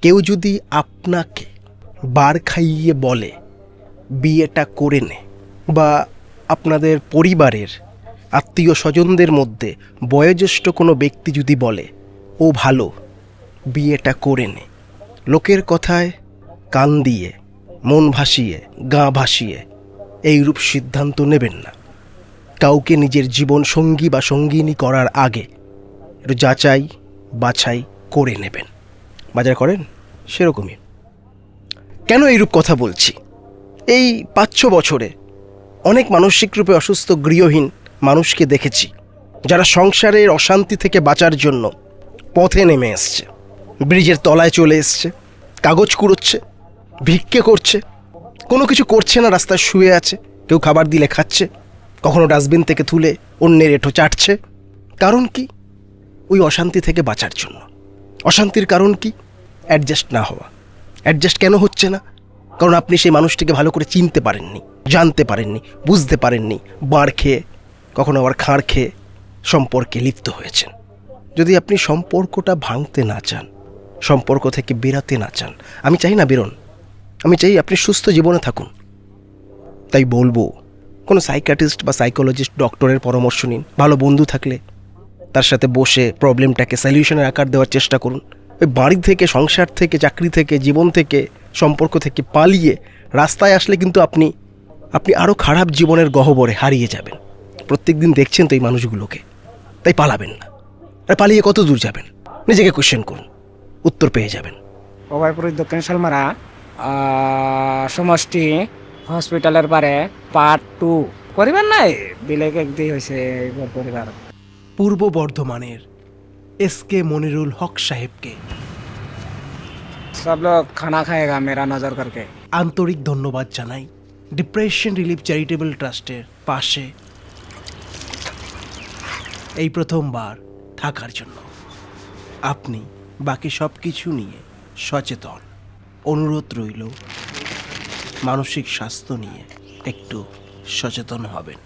কেউ যদি আপনাকে বার খাইয়ে বলে বিয়েটা করে নে, বা আপনাদের পরিবারের আত্মীয় স্বজনদের মধ্যে বয়োজ্যেষ্ঠ কোনো ব্যক্তি যদি বলে ও ভালো, বিয়েটা করে নে, লোকের কথায় কান দিয়ে, মন ভাসিয়ে, গা ভাসিয়ে এইরূপ সিদ্ধান্ত নেবেন না। কাউকে নিজের জীবন সঙ্গী বা সঙ্গিনী করার আগে একটু যাচাই বাছাই করে নেবেন। বাজার করেন সেরকমই। কেন এইরূপ কথা বলছি? এই 5-6 বছরে অনেক মানসিক রূপে অসুস্থ গৃহহীন মানুষকে দেখেছি, যারা সংসারের অশান্তি থেকে বাঁচার জন্য পথে নেমে এসছে, ব্রিজের তলায় চলে এসছে, কাগজ কুড়োচ্ছে, ভিক্ষে করছে, কোনো কিছু করছে না, রাস্তায় শুয়ে আছে, কেউ খাবার দিলে খাচ্ছে, কখনো ডাস্টবিন থেকে তুলে অন্যের এঁঠো চাটছে। কারণ কি? ওই অশান্তি থেকে বাঁচার জন্য। অশান্তির কারণ কি? অ্যাডজাস্ট না হওয়া। অ্যাডজাস্ট কেন হচ্ছে না? কারণ আপনি সেই মানুষটিকে ভালো করে চিনতে পারেননি, জানতে পারেননি, বুঝতে পারেননি। বাঁড় খেয়ে, কখনো আবার খাঁড় খেয়ে সম্পর্কে লিপ্ত হয়েছেন। যদি আপনি সম্পর্কটা ভাঙতে না চান, সম্পর্ক থেকে বেরাতে না চান, আমি চাই না বেরোন, আমি চাই আপনি সুস্থ জীবনে থাকুন। তাই বলবো, কোনো সাইকিয়াট্রিস্ট বা সাইকোলজিস্ট, ডক্টরের পরামর্শ নিন। ভালো বন্ধু থাকলে তার সাথে বসে প্রবলেমটাকে সলিউশনের আকার দেওয়ার চেষ্টা করুন। ওই বাড়ি থেকে, সংসার থেকে, চাকরি থেকে, জীবন থেকে, সম্পর্ক থেকে পালিয়ে রাস্তায় আসলে কিন্তু আপনি আরও খারাপ জীবনের গহ্বরে হারিয়ে যাবেন। প্রত্যেক দিন দেখছেন তো এই মানুষগুলোকে, তাই পালাবেন না। আর পালিয়ে কত দূর যাবেন? নিজেকে কোয়েশ্চেন করুন, উত্তর পেয়ে যাবেন। অভয়পুর দক্ষিণ শালমারা সমষ্টি হসপিটালের পারে পার্ট 2 পরিবার নাই বিলেক একদি হয়েছে পরিবার। পূর্ব বর্ধমানের SK মনিরুল হক সাহেবকে सब लोग खाना खाएगा मेरा नजर करके। আন্তরিক ধন্যবাদ জানাই ডিপ্রেশন রিলিফ চ্যারিটেবল ট্রাস্টের পাশে এই প্রথমবার থাকার জন্য। আপনি বাকি সব কিছু নিয়ে সচেতন। অনুরোধ রইল মানসিক স্বাস্থ্য নিয়ে একটু সচেতন হবেন।